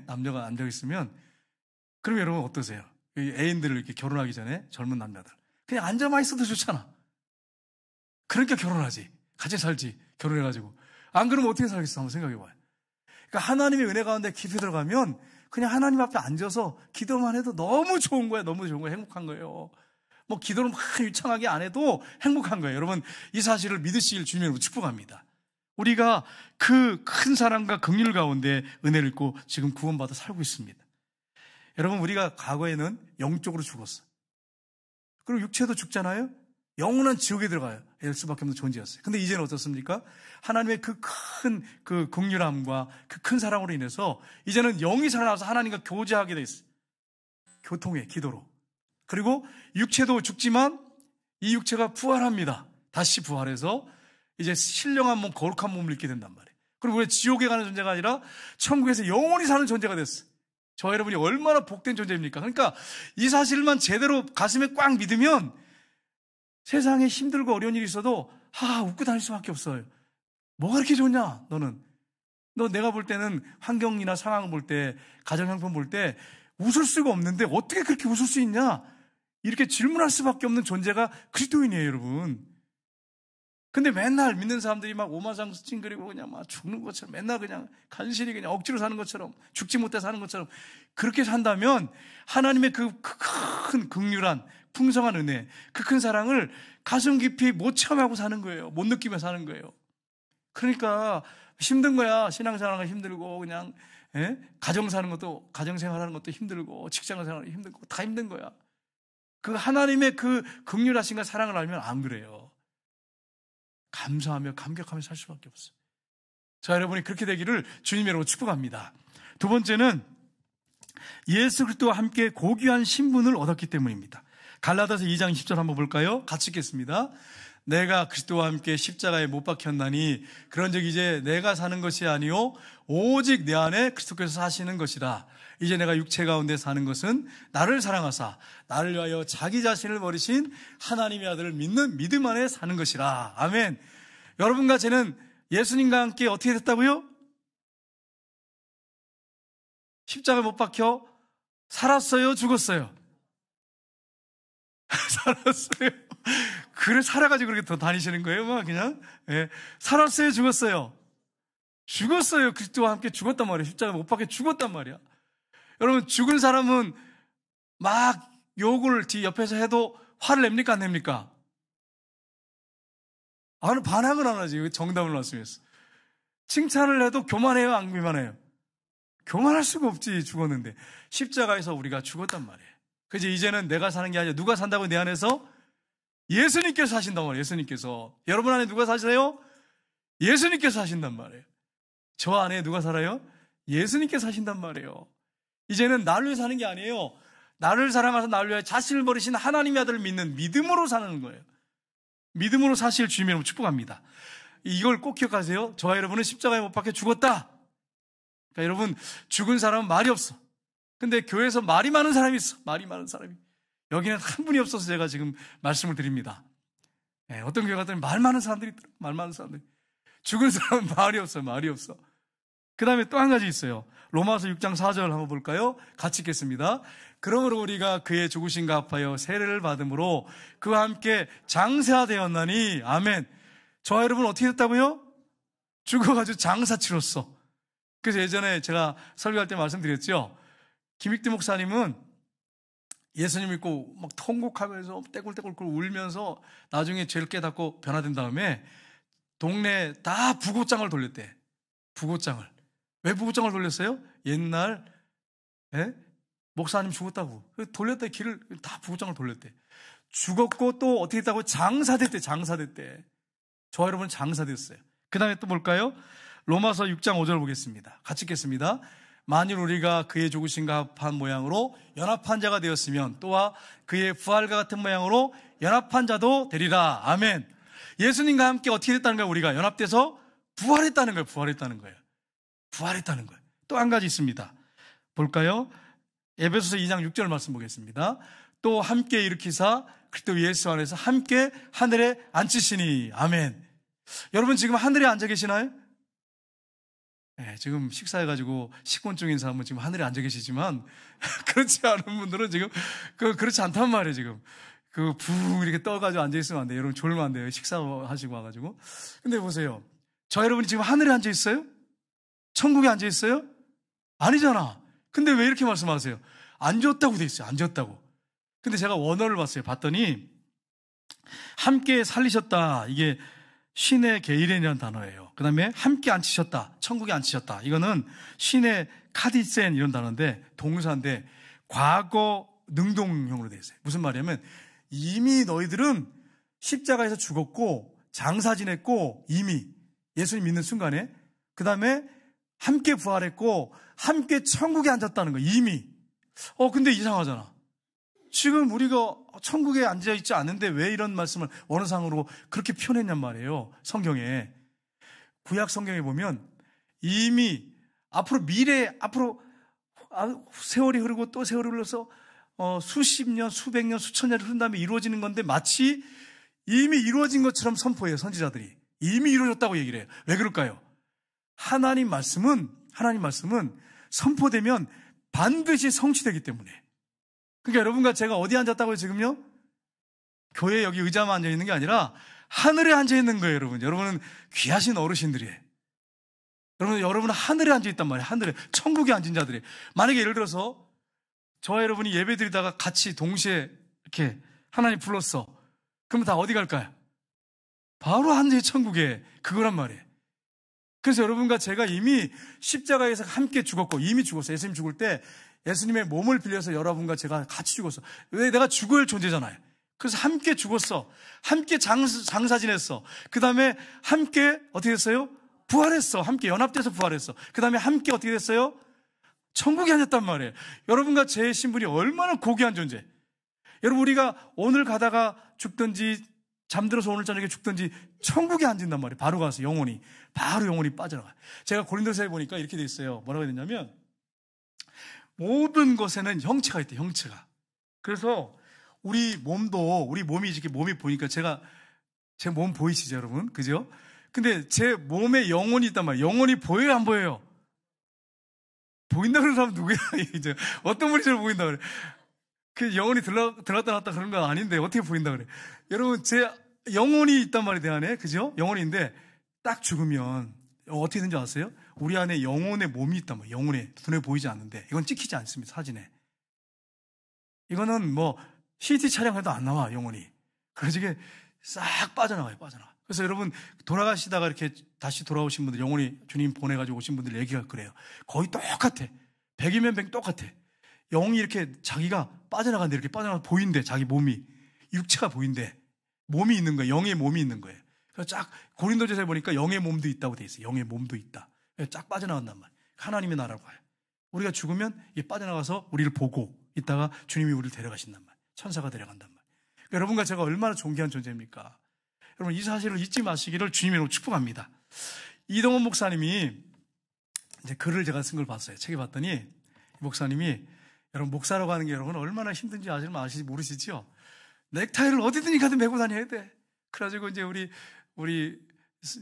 남녀가 앉아 있으면, 그럼 여러분 어떠세요? 애인들을 이렇게 결혼하기 전에 젊은 남자들. 그냥 앉아만 있어도 좋잖아. 그러니까 결혼하지. 같이 살지. 결혼해가지고. 안 그러면 어떻게 살겠어? 한번 생각해봐요. 그러니까 하나님의 은혜 가운데 깊이 들어가면 그냥 하나님 앞에 앉아서 기도만 해도 너무 좋은 거야. 너무 좋은 거야. 행복한 거예요. 뭐 기도를 막 유창하게 안 해도 행복한 거예요. 여러분, 이 사실을 믿으시길 주님으로 축복합니다. 우리가 그 큰 사랑과 긍휼 가운데 은혜를 입고 지금 구원받아 살고 있습니다. 여러분, 우리가 과거에는 영적으로 죽었어. 그리고 육체도 죽잖아요. 영원한 지옥에 들어가야 할 수밖에 없는 존재였어요. 근데 이제는 어떻습니까? 하나님의 그 큰 긍휼함과 그 큰 사랑으로 인해서 이제는 영이 살아나서 하나님과 교제하게 돼 있어요. 교통에, 기도로. 그리고 육체도 죽지만 이 육체가 부활합니다. 다시 부활해서 이제 신령한 몸, 거룩한 몸을 입게 된단 말이에요. 그리고 우리 지옥에 가는 존재가 아니라 천국에서 영원히 사는 존재가 됐어요. 저 여러분이 얼마나 복된 존재입니까? 그러니까 이 사실만 제대로 가슴에 꽉 믿으면 세상에 힘들고 어려운 일이 있어도 웃고 다닐 수밖에 없어요. 뭐가 그렇게 좋냐, 너는? 너 내가 볼 때는 환경이나 상황을 볼 때, 가정 형편 볼 때 웃을 수가 없는데 어떻게 그렇게 웃을 수 있냐? 이렇게 질문할 수밖에 없는 존재가 그리스도인이에요, 여러분. 근데 맨날 믿는 사람들이 막 오만상수 찡그리고 그냥 막 죽는 것처럼 맨날 그냥 간신히 그냥 억지로 사는 것처럼 죽지 못해 사는 것처럼 그렇게 산다면 하나님의 그 큰 긍휼한 풍성한 은혜, 그 큰 사랑을 가슴 깊이 못 체험하고 사는 거예요. 못 느끼며 사는 거예요. 그러니까 힘든 거야. 신앙생활은 힘들고 그냥 가정 사는 것도, 가정생활하는 것도 힘들고 직장을 생활하는 것도 힘들고 다 힘든 거야. 그 하나님의 그 긍휼하신과 사랑을 알면 안 그래요. 감사하며 감격하며 살 수밖에 없어요. 자, 여러분이 그렇게 되기를 주님으로 축복합니다. 두 번째는 예수 그리스도와 함께 고귀한 신분을 얻었기 때문입니다. 갈라디아서 2장 10절 한번 볼까요? 같이 읽겠습니다. 내가 그리스도와 함께 십자가에 못 박혔나니 그런즉 이제 내가 사는 것이 아니요 오직 내 안에 그리스도께서 사시는 것이라. 이제 내가 육체 가운데 사는 것은 나를 사랑하사 나를 위하여 자기 자신을 버리신 하나님의 아들을 믿는 믿음 안에 사는 것이라. 아멘. 여러분과 저는 예수님과 함께 어떻게 됐다고요? 십자가에 못 박혀 살았어요, 죽었어요? 살았어요. 그래, 살아가지고 그렇게 더 다니시는 거예요, 막 그냥. 살았어요, 죽었어요? 죽었어요. 그리스도와 함께 죽었단 말이에요. 십자가에 못 박혀 죽었단 말이야. 여러분, 죽은 사람은 막 욕을 뒤 옆에서 해도 화를 냅니까, 안 냅니까? 반항을 안 하지. 정답을 말씀했어. 칭찬을 해도 교만해요, 안 교만해요? 교만할 수가 없지. 죽었는데. 십자가에서 우리가 죽었단 말이에요. 그래서 이제는 내가 사는 게 아니라 누가 산다고 내 안에서? 예수님께서 사신단 말이에요. 예수님께서. 여러분 안에 누가 사세요? 예수님께서 사신단 말이에요. 저 안에 누가 살아요? 예수님께서 사신단 말이에요. 이제는 나를 위해 사는 게 아니에요. 나를 사랑하셔서 나를 위해 자신을 버리신 하나님의 아들을 믿는 믿음으로 사는 거예요. 믿음으로 사실 주님의 축복합니다. 이걸 꼭 기억하세요. 저와 여러분은 십자가에 못 박혀 죽었다. 그러니까 여러분, 죽은 사람은 말이 없어. 근데 교회에서 말이 많은 사람이 있어. 말이 많은 사람이. 여기는 한 분이 없어서 제가 지금 말씀을 드립니다. 어떤 교회 갔더니 말 많은 사람들이 있더라고요. 말 많은 사람들이. 죽은 사람은 말이 없어요. 말이 없어. 그 다음에 또 한 가지 있어요. 로마서 6장 4절 한번 볼까요? 같이 읽겠습니다. 그러므로 우리가 그의 죽으심과 합하여 세례를 받음으로 그와 함께 장사되었나니. 아멘. 저와 여러분 어떻게 됐다고요? 죽어가지고 장사 치렀어. 그래서 예전에 제가 설교할 때 말씀드렸죠. 김익대 목사님은 예수님 믿고 막 통곡하면서 떼굴떼굴 울면서 나중에 죄를 깨닫고 변화된 다음에 동네 다 부고장을 돌렸대. 부고장을. 왜 부고장을 돌렸어요? 옛날 목사님 죽었다고 돌렸대. 길을 다 부고장을 돌렸대. 죽었고 또 어떻게 했다고? 장사됐대. 장사됐대. 저와 여러분 장사됐어요. 그 다음에 또 볼까요? 로마서 6장 5절 보겠습니다. 같이 읽겠습니다. 만일 우리가 그의 죽으심과 합한 모양으로 연합한 자가 되었으면 또한 그의 부활과 같은 모양으로 연합한 자도 되리라. 아멘. 예수님과 함께 어떻게 됐다는 거예요? 우리가 연합돼서 부활했다는 거예요. 부활했다는 거예요. 부활했다는 거예요. 또 한 가지 있습니다. 볼까요? 에베소서 2장 6절 말씀 보겠습니다. 또 함께 일으키사 그리스도 예수 안에서 함께 하늘에 앉히시니. 아멘. 여러분 지금 하늘에 앉아 계시나요? 네, 지금 식사해가지고 식곤증인 사람은 지금 하늘에 앉아 계시지만 그렇지 않은 분들은 지금 그렇지 않단 말이에요. 지금 붕 이렇게 떠가지고 앉아 있으면 안 돼요. 여러분 졸면 안 돼요. 식사하시고 와가지고. 근데 보세요. 저 여러분이 지금 하늘에 앉아 있어요? 천국에 앉아 있어요? 아니잖아. 근데 왜 이렇게 말씀하세요? 앉았다고 돼 있어요. 앉았다고. 근데 제가 원어를 봤더니 함께 살리셨다. 이게 신의 게이렌이라는 단어예요. 그 다음에 함께 앉히셨다. 천국에 앉히셨다. 이거는 신의 카디센 이런 단어인데 동사인데 과거 능동형으로 되어 있어요. 무슨 말이냐면 이미 너희들은 십자가에서 죽었고 장사 지냈고 이미 예수님 믿는 순간에 그 다음에 함께 부활했고 함께 천국에 앉았다는 거예요. 이미. 근데 이상하잖아. 지금 우리가 천국에 앉아있지 않은데 왜 이런 말씀을 원어상으로 그렇게 표현했냔 말이에요. 성경에. 구약 성경에 보면 이미 앞으로 세월이 흐르고 또 세월이 흘러서 수십 년, 수백 년, 수천 년이 흐른 다음에 이루어지는 건데 마치 이미 이루어진 것처럼 선포해요. 선지자들이. 이미 이루어졌다고 얘기를 해요. 왜 그럴까요? 하나님 말씀은 선포되면 반드시 성취되기 때문에. 그러니까 여러분과 제가 어디 앉았다고요, 지금요? 교회 여기 의자만 앉아있는 게 아니라 하늘에 앉아있는 거예요, 여러분. 여러분은 귀하신 어르신들이에요. 여러분은 하늘에 앉아있단 말이에요. 하늘에. 천국에 앉은 자들이에요. 만약에 예를 들어서 저와 여러분이 예배 드리다가 같이 동시에 이렇게 하나님 불렀어. 그러면 다 어디 갈까요? 바로 하늘의 천국에. 그거란 말이에요. 그래서 여러분과 제가 이미 십자가에서 함께 죽었고 이미 죽었어요. 예수님 죽을 때 예수님의 몸을 빌려서 여러분과 제가 같이 죽었어. 왜? 내가 죽을 존재잖아요. 그래서 함께 죽었어. 함께 장사 지냈어. 그 다음에 함께 어떻게 됐어요? 부활했어. 함께 연합돼서 부활했어. 그 다음에 함께 어떻게 됐어요? 천국에 앉았단 말이에요. 여러분과 제 신분이 얼마나 고귀한 존재. 여러분 우리가 오늘 가다가 죽든지 잠들어서 오늘 저녁에 죽든지 천국에 앉는단 말이에요. 바로 가서 바로 영혼이 빠져나가요. 제가 고린도서에 보니까 이렇게 돼 있어요. 뭐라고 해야 되냐면 모든 것에는 형체가 있대요. 형체가. 그래서 우리 몸이 이렇게 몸이 보니까 제 몸 보이시죠, 여러분? 그죠? 근데 제 몸에 영혼이 있단 말이에요. 영혼이 보여요, 안 보여요? 보인다 그러는 사람 누구야? 이제 어떤 분이 저를 보인다 그래? 그 영혼이 들어갔다 놨다 그런 건 아닌데 어떻게 보인다 그래? 여러분 제 영혼이 있단 말이에요, 내 안에. 그죠? 영혼인데 딱 죽으면 어떻게 되는지 아세요? 우리 안에 영혼의 몸이 있단 말이에요. 영혼에 눈에 보이지 않는데 이건 찍히지 않습니다. 사진에. 이거는 뭐 CT 촬영해도 안 나와, 영혼이. 그래서 이게 싹 빠져나가요. 그래서 여러분 돌아가시다가 이렇게 다시 돌아오신 분들, 영혼이 주님 보내가지고 오신 분들 얘기가 그래요. 거의 똑같아. 100이면 100 똑같아. 영이 이렇게 자기가 빠져나가는데 이렇게 빠져나가 보인대. 자기 몸이. 육체가 보인대. 몸이 있는 거예요. 영의 몸이 있는 거예요. 그래서 쫙 고린도전서에 보니까 영의 몸도 있다고 돼 있어요. 영의 몸도 있다. 그래서 쫙 빠져나간단 말이에요. 하나님의 나라로 가요. 우리가 죽으면 이게 빠져나가서 우리를 보고 있다가 주님이 우리를 데려가신단 말이에요. 천사가 데려간단 말이에요. 그러니까 여러분과 제가 얼마나 존귀한 존재입니까? 여러분 이 사실을 잊지 마시기를 주님으로 축복합니다. 이동원 목사님이 이제 글을 제가 쓴 걸 봤어요. 책에 봤더니 이 목사님이 여러분 목사라고 하는 게 여러분 얼마나 힘든지 모르시죠? 넥타이를 어디든지 가도 메고 다녀야 돼. 그래가지고 이제 우리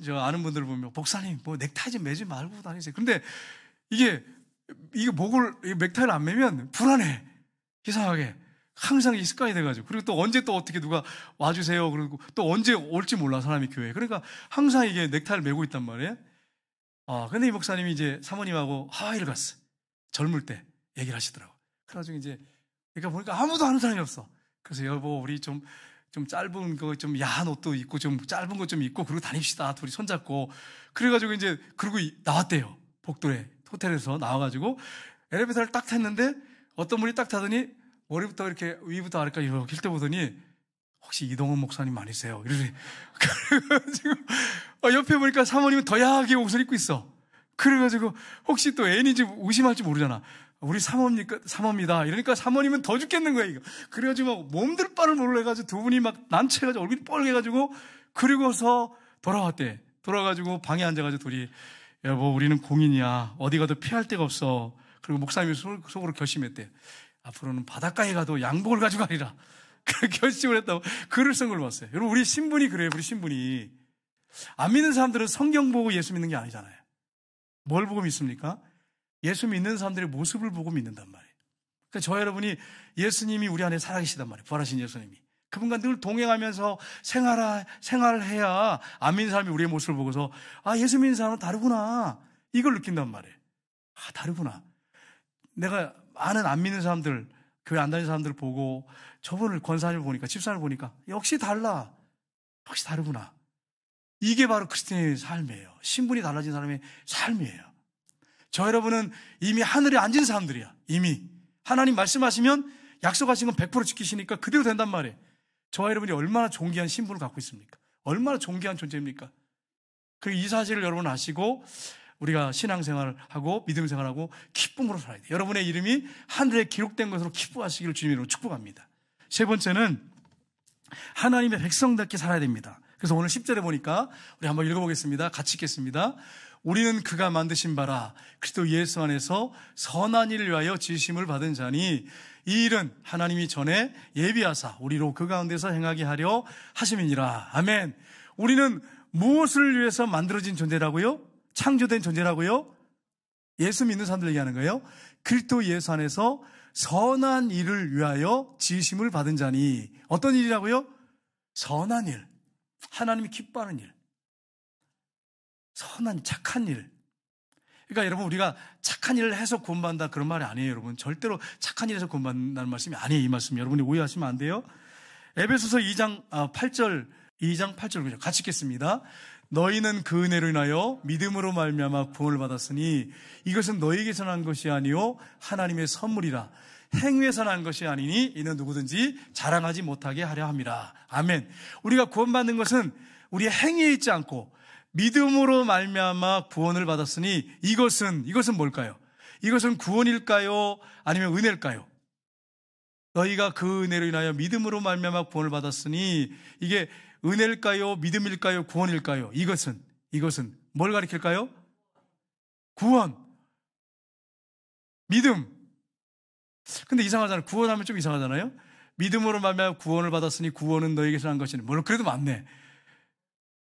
저 아는 분들 보면 목사님 뭐 넥타이 좀 매지 말고 다니세요. 근데 이게 넥타이를 안 매면 불안해. 이상하게. 항상 이 습관이 돼가지고. 그리고 또 언제 또 어떻게 누가 와주세요. 그리고 또 언제 올지 몰라, 사람이 교회에. 그러니까 항상 이게 넥타이를 메고 있단 말이에요. 근데 이 목사님이 이제 사모님하고 하와이를 갔어. 젊을 때 얘기를 하시더라고. 그래가지고 이제, 그러니까 보니까 아무도 아는 사람이 없어. 그래서 여보, 우리 좀 짧은 거, 좀 야한 옷도 입고, 좀 짧은 거 좀 입고, 그러고 다닙시다. 둘이 손잡고. 그래가지고 이제, 그러고 나왔대요. 복도에. 호텔에서 나와가지고, 엘리베이터를 딱 탔는데, 어떤 분이 딱 타더니, 머리부터 이렇게 위부터 아래까지 이렇게 힐 때 보더니 혹시 이동원 목사님 아니세요? 이러더니 그래가지고 옆에 보니까 사모님은 더 야하게 옷을 입고 있어. 그래가지고 혹시 또 애인인지 의심할지 모르잖아. 우리 사모입니다. 이러니까 사모님은 더 죽겠는 거야, 이거. 그래가지고 막 몸들 바를 몰라가지고 두 분이 막 난처해가지고 얼굴이 뻘개가지고 그리고서 돌아왔대. 돌아가지고 방에 앉아가지고 둘이 여보, 우리는 공인이야. 어디 가도 피할 데가 없어. 그리고 목사님이 속으로 결심했대. 앞으로는 바닷가에 가도 양복을 가지고 가리라. 결심을 했다고 글을 쓴 걸 봤어요. 여러분, 우리 신분이 그래요. 우리 신분이. 안 믿는 사람들은 성경 보고 예수 믿는 게 아니잖아요. 뭘 보고 믿습니까? 예수 믿는 사람들의 모습을 보고 믿는단 말이에요. 그러니까 저 여러분이 예수님이 우리 안에 살아계시단 말이에요. 부활하신 예수님이. 그분과 늘 동행하면서 생활을 해야 안 믿는 사람이 우리의 모습을 보고서 예수 믿는 사람은 다르구나. 이걸 느낀단 말이에요. 다르구나. 내가 아는 안 믿는 사람들, 교회 안 다니는 사람들 보고 저분을 권사님을 보니까, 집사님을 보니까 역시 달라. 역시 다르구나. 이게 바로 크리스찬의 삶이에요. 신분이 달라진 사람의 삶이에요. 저 여러분은 이미 하늘에 앉은 사람들이야. 이미 하나님 말씀하시면 약속하신 건 100% 지키시니까 그대로 된단 말이에요. 저와 여러분이 얼마나 존귀한 신분을 갖고 있습니까? 얼마나 존귀한 존재입니까? 그리고 이 사실을 여러분 아시고 우리가 신앙생활을 하고 믿음 생활하고 기쁨으로 살아야 돼요. 여러분의 이름이 하늘에 기록된 것으로 기뻐하시기를 주님으로 축복합니다. 세 번째는 하나님의 백성답게 살아야 됩니다. 그래서 오늘 10절에 보니까 우리 한번 읽어보겠습니다. 같이 읽겠습니다. 우리는 그가 만드신 바라 그리스도 예수 안에서 선한 일을 위하여 지으심을 받은 자니 이 일은 하나님이 전에 예비하사 우리로 그 가운데서 행하게 하려 하심이니라. 아멘. 우리는 무엇을 위해서 만들어진 존재라고요? 창조된 존재라고요? 예수 믿는 사람들 얘기하는 거예요. 그리스도 예수 안에서 선한 일을 위하여 지으심을 받은 자니 어떤 일이라고요? 선한 일. 하나님이 기뻐하는 일. 선한 착한 일. 그러니까 여러분 우리가 착한 일을 해서 구원받는다 그런 말이 아니에요. 여러분 절대로 착한 일에서 구원받는다는 말씀이 아니에요. 이 말씀 여러분이 오해하시면 안 돼요. 에베소서 2장 8절 같이 읽겠습니다. 너희는 그 은혜로 인하여 믿음으로 말미암아 구원을 받았으니 이것은 너희에게서 난 것이 아니요 하나님의 선물이라. 행위에서 난 것이 아니니 이는 누구든지 자랑하지 못하게 하려 함이라. 아멘. 우리가 구원받는 것은 우리의 행위에 있지 않고 믿음으로 말미암아 구원을 받았으니 이것은 뭘까요? 이것은 구원일까요? 아니면 은혜일까요? 너희가 그 은혜로 인하여 믿음으로 말미암아 구원을 받았으니 이게 은혜일까요? 믿음일까요? 구원일까요? 이것은 뭘 가리킬까요? 구원, 믿음. 근데 이상하잖아요. 구원하면 좀 이상하잖아요. 믿음으로 말미암아 구원을 받았으니 구원은 너희에게서 난 것이니 물론 그래도 맞네.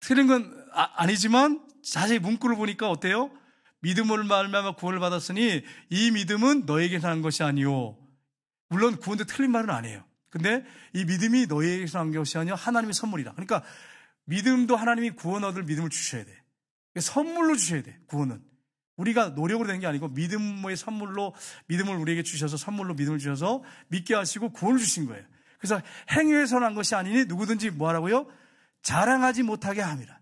틀린 건 아니지만 자세히 문구를 보니까 어때요? 믿음으로 말미암아 구원을 받았으니 이 믿음은 너희에게서 난 것이 아니요. 물론 구원도 틀린 말은 아니에요. 근데 이 믿음이 너희에게서 난 것이 아니요 하나님의 선물이다. 그러니까 믿음도 하나님이 구원 얻을 믿음을 주셔야 돼. 선물로 주셔야 돼. 구원은 우리가 노력으로 된 게 아니고 믿음의 선물로 믿음을 우리에게 주셔서 선물로 믿음을 주셔서 믿게 하시고 구원을 주신 거예요. 그래서 행위에서 난 것이 아니니 누구든지 뭐하라고요? 자랑하지 못하게 함이라.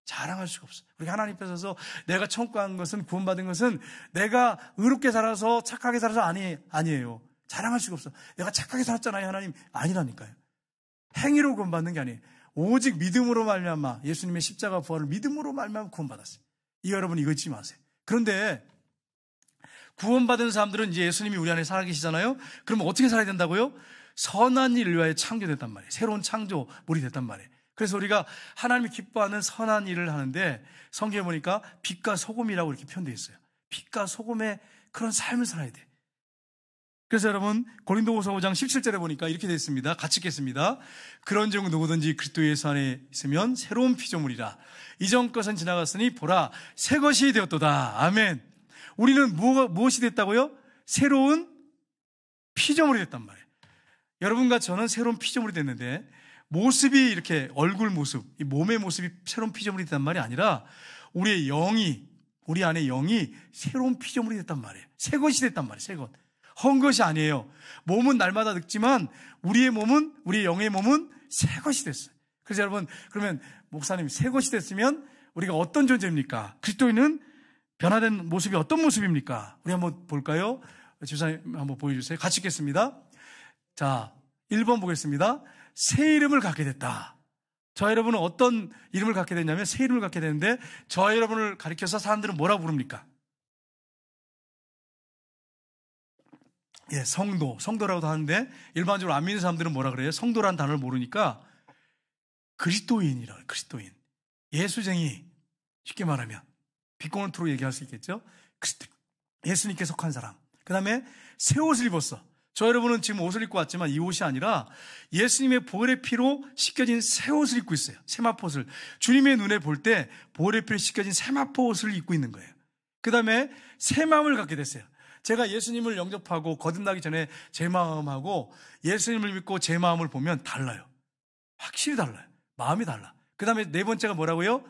자랑할 수가 없어. 우리가 하나님 앞에 서서 내가 천국 간 것은 구원받은 것은 내가 의롭게 살아서 착하게 살아서 아니에요. 자랑할 수가 없어. 내가 착하게 살았잖아요. 하나님 아니라니까요. 행위로 구원받는 게 아니에요. 오직 믿음으로 말미암아 예수님의 십자가 부활을 믿음으로 말미암아 구원받았어요. 이 여러분 이거 잊지 마세요. 그런데 구원받은 사람들은 이제 예수님이 우리 안에 살아계시잖아요. 그러면 어떻게 살아야 된다고요? 선한 일을 위하여 창조됐단 말이에요. 새로운 창조물이 됐단 말이에요. 그래서 우리가 하나님이 기뻐하는 선한 일을 하는데 성경에 보니까 빛과 소금이라고 이렇게 표현되어 있어요. 빛과 소금의 그런 삶을 살아야 돼. 그래서 여러분 고린도후서 5장 17절에 보니까 이렇게 되어 있습니다. 같이 읽겠습니다. 그런즉 누구든지 그리스도 예수 안에 있으면 새로운 피조물이라. 이전 것은 지나갔으니 보라 새 것이 되었도다. 아멘. 우리는 무엇이 됐다고요? 새로운 피조물이 됐단 말이에요. 여러분과 저는 새로운 피조물이 됐는데 모습이 이렇게 얼굴 모습, 이 몸의 모습이 새로운 피조물이 됐단 말이 아니라 우리의 영이, 우리 안에 영이 새로운 피조물이 됐단 말이에요. 새 것이 됐단 말이에요. 새 것. 헌 것이 아니에요. 몸은 날마다 늙지만 우리의 영의 몸은 새 것이 됐어요. 그래서 여러분, 그러면 목사님 새 것이 됐으면 우리가 어떤 존재입니까? 그리스도인은 변화된 모습이 어떤 모습입니까? 우리 한번 볼까요? 집사님 한번 보여주세요. 같이 읽겠습니다. 자, 1번 보겠습니다. 새 이름을 갖게 됐다. 저와 여러분은 어떤 이름을 갖게 됐냐면 새 이름을 갖게 되는데 저와 여러분을 가리켜서 사람들은 뭐라고 부릅니까? 예, 성도라고도 하는데 일반적으로 안 믿는 사람들은 뭐라 그래요? 성도라는 단어를 모르니까 그리스도인이라. 그리스도인. 예수쟁이. 쉽게 말하면 빅공원투로 얘기할 수 있겠죠? 예수님께 속한 사람. 그 다음에 새 옷을 입었어. 저 여러분은 지금 옷을 입고 왔지만 이 옷이 아니라 예수님의 보혈의 피로 씻겨진 새 옷을 입고 있어요. 세마포 옷을. 주님의 눈에 볼 때 보혈의 피로 씻겨진 세마포 옷을 입고 있는 거예요. 그 다음에 새 마음을 갖게 됐어요. 제가 예수님을 영접하고 거듭나기 전에 제 마음하고 예수님을 믿고 제 마음을 보면 달라요. 확실히 달라요. 마음이 달라. 그 다음에 네 번째가 뭐라고요?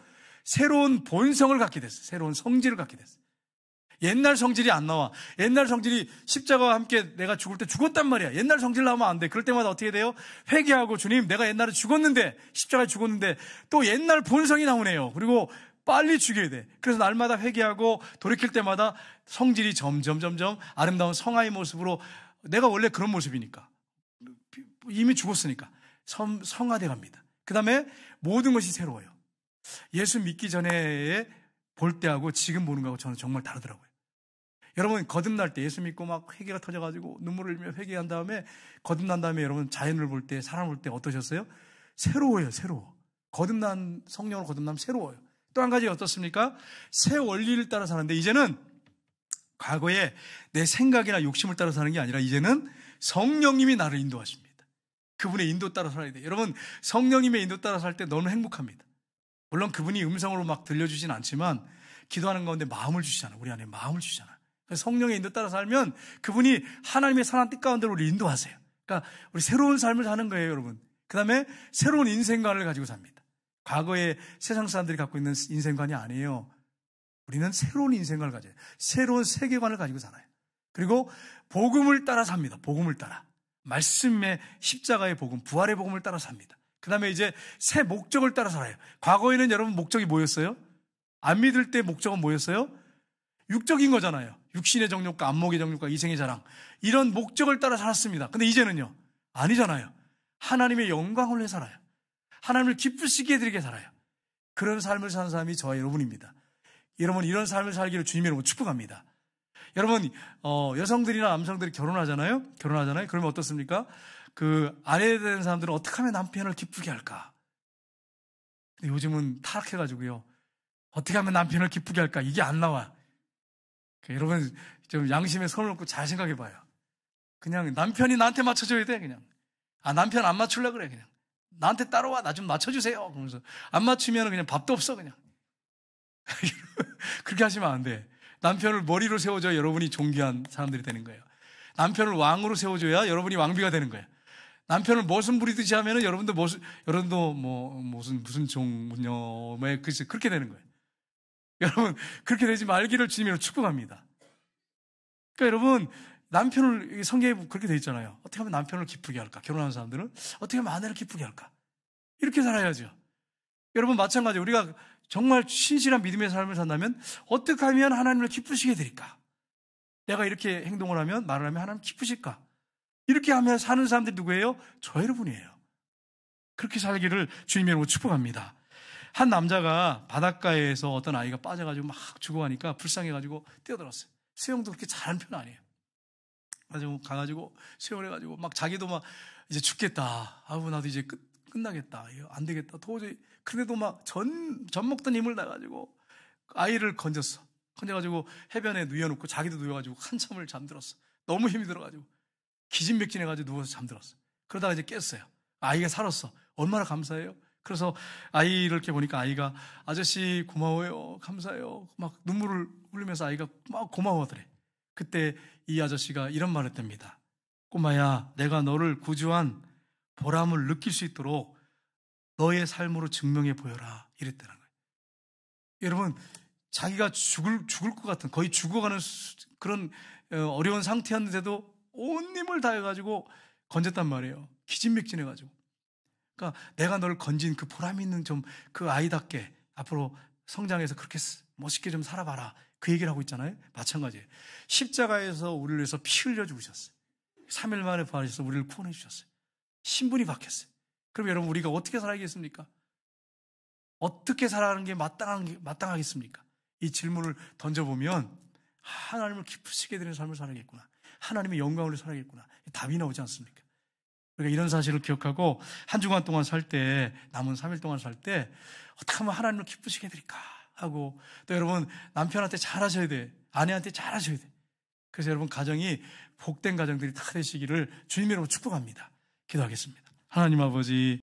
새로운 본성을 갖게 됐어요. 새로운 성질을 갖게 됐어요. 옛날 성질이 안 나와. 옛날 성질이 십자가와 함께 내가 죽을 때 죽었단 말이야. 옛날 성질 나오면 안 돼. 그럴 때마다 어떻게 돼요? 회개하고 주님 내가 옛날에 죽었는데 십자가에 죽었는데 또 옛날 본성이 나오네요. 그리고 빨리 죽여야 돼. 그래서 날마다 회개하고 돌이킬 때마다 성질이 점점 아름다운 성화의 모습으로 내가 원래 그런 모습이니까 이미 죽었으니까 성화돼 갑니다. 그 다음에 모든 것이 새로워요. 예수 믿기 전에 볼 때하고 지금 보는 거하고 저는 정말 다르더라고요. 여러분 거듭날 때 예수 믿고 막 회개가 터져가지고 눈물을 흘리며 회개한 다음에 거듭난 다음에 여러분 자연을 볼 때 사람을 볼 때 어떠셨어요? 새로워요. 새로워. 거듭난 성령으로 거듭나면 새로워요. 또 한 가지 어떻습니까? 새 원리를 따라 사는데 이제는 과거에 내 생각이나 욕심을 따라 사는 게 아니라 이제는 성령님이 나를 인도하십니다. 그분의 인도 따라 살아야 돼요. 여러분 성령님의 인도 따라 살 때 너무 행복합니다. 물론 그분이 음성으로 막 들려주진 않지만 기도하는 가운데 마음을 주시잖아요. 우리 안에 마음을 주시잖아요. 성령의 인도 따라 살면 그분이 하나님의 선한 뜻 가운데로 우리 인도하세요. 그러니까 우리 새로운 삶을 사는 거예요, 여러분. 그 다음에 새로운 인생관을 가지고 삽니다. 과거에 세상 사람들이 갖고 있는 인생관이 아니에요. 우리는 새로운 인생관을 가져요. 새로운 세계관을 가지고 살아요. 그리고 복음을 따라 삽니다. 복음을 따라. 말씀의 십자가의 복음, 부활의 복음을 따라 삽니다. 그 다음에 이제 새 목적을 따라 살아요. 과거에는 여러분 목적이 뭐였어요? 안 믿을 때 목적은 뭐였어요? 육적인 거잖아요. 육신의 정욕과 안목의 정욕과 이생의 자랑. 이런 목적을 따라 살았습니다. 근데 이제는요. 아니잖아요. 하나님의 영광을 위해 살아요. 하나님을 기쁘시게 해드리게 살아요. 그런 삶을 사는 사람이 저와 여러분입니다. 여러분 이런 삶을 살기를 주님의 이름으로 축복합니다. 여러분 여성들이나 남성들이 결혼하잖아요. 그러면 어떻습니까? 그 아내 되는 사람들은 어떻게 하면 남편을 기쁘게 할까? 근데 요즘은 타락해가지고요. 어떻게 하면 남편을 기쁘게 할까? 이게 안 나와. 여러분 좀 양심에 손을 얹고 잘 생각해봐요. 그냥 남편이 나한테 맞춰줘야 돼. 그냥 남편 안 맞추려고 그래. 그냥 나한테 따라와. 나 좀 맞춰주세요. 그러면서 안 맞추면 그냥 밥도 없어. 그냥 그렇게 하시면 안 돼. 남편을 머리로 세워줘야 여러분이 존귀한 사람들이 되는 거예요. 남편을 왕으로 세워줘야 여러분이 왕비가 되는 거예요. 남편을 머슴 부리듯이 하면은 여러분도 무슨 종녀 그렇게 되는 거예요. 여러분 그렇게 되지 말기를 주님으로 축복합니다. 그러니까 여러분 남편을 성경에 그렇게 돼 있잖아요. 어떻게 하면 남편을 기쁘게 할까? 결혼하는 사람들은 어떻게 하면 아내를 기쁘게 할까? 이렇게 살아야죠. 여러분 마찬가지 우리가 정말 신실한 믿음의 삶을 산다면 어떻게 하면 하나님을 기쁘시게 해드릴까? 내가 이렇게 행동을 하면 말을 하면 하나님 기쁘실까? 이렇게 하면 사는 사람들이 누구예요? 저 여러분이에요. 그렇게 살기를 주님의 이름으로 축복합니다. 한 남자가 바닷가에서 어떤 아이가 빠져가지고 막 죽어가니까 불쌍해가지고 뛰어들었어요. 수영도 그렇게 잘하는 편 아니에요. 가지고 가가지고 수영을 해가지고 막 자기도 막 이제 죽겠다. 나도 이제 끝나겠다. 이거 안 되겠다. 도저히. 그런데도 막 전 먹던 힘을 다가지고 아이를 건져가지고 해변에 누워놓고 자기도 누워가지고 한참을 잠들었어. 너무 힘이 들어가지고 기진맥진해가지고 누워서 잠들었어. 그러다가 이제 깼어요. 아이가 살았어. 얼마나 감사해요. 그래서 아이를 이렇게 보니까 아이가 아저씨 고마워요. 감사해요. 막 눈물을 흘리면서 아이가 막 고마워하더래. 그때 이 아저씨가 이런 말을 했답니다. 꼬마야, 내가 너를 구주한 보람을 느낄 수 있도록 너의 삶으로 증명해 보여라. 이랬다는 거예요. 여러분, 자기가 죽을 것 같은 거의 죽어가는 그런 어려운 상태였는데도 온 힘을 다해가지고 건졌단 말이에요. 기진맥진해가지고. 그러니까 내가 너를 건진 그 보람 있는 좀 그 아이답게 앞으로 성장해서 그렇게 멋있게 좀 살아봐라. 그 얘기를 하고 있잖아요. 마찬가지예요. 십자가에서 우리를 위해서 피 흘려 죽으셨어요. 3일 만에 부활하셔서 우리를 구원해 주셨어요. 신분이 바뀌었어요. 그럼 여러분 우리가 어떻게 살아야겠습니까? 어떻게 살아가는 게 마땅하겠습니까? 이 질문을 던져보면 하나님을 기쁘시게 되는 삶을 살아야겠구나. 하나님의 영광으로 살아야겠구나. 답이 나오지 않습니까? 그러니까 이런 사실을 기억하고 한 주간 동안 살 때, 남은 3일 동안 살 때 어떻게 하면 하나님을 기쁘시게 해드릴까 하고, 또 여러분 남편한테 잘하셔야 돼. 아내한테 잘하셔야 돼. 그래서 여러분 가정이 복된 가정들이 다 되시기를 주님의 이름으로 축복합니다. 기도하겠습니다. 하나님 아버지,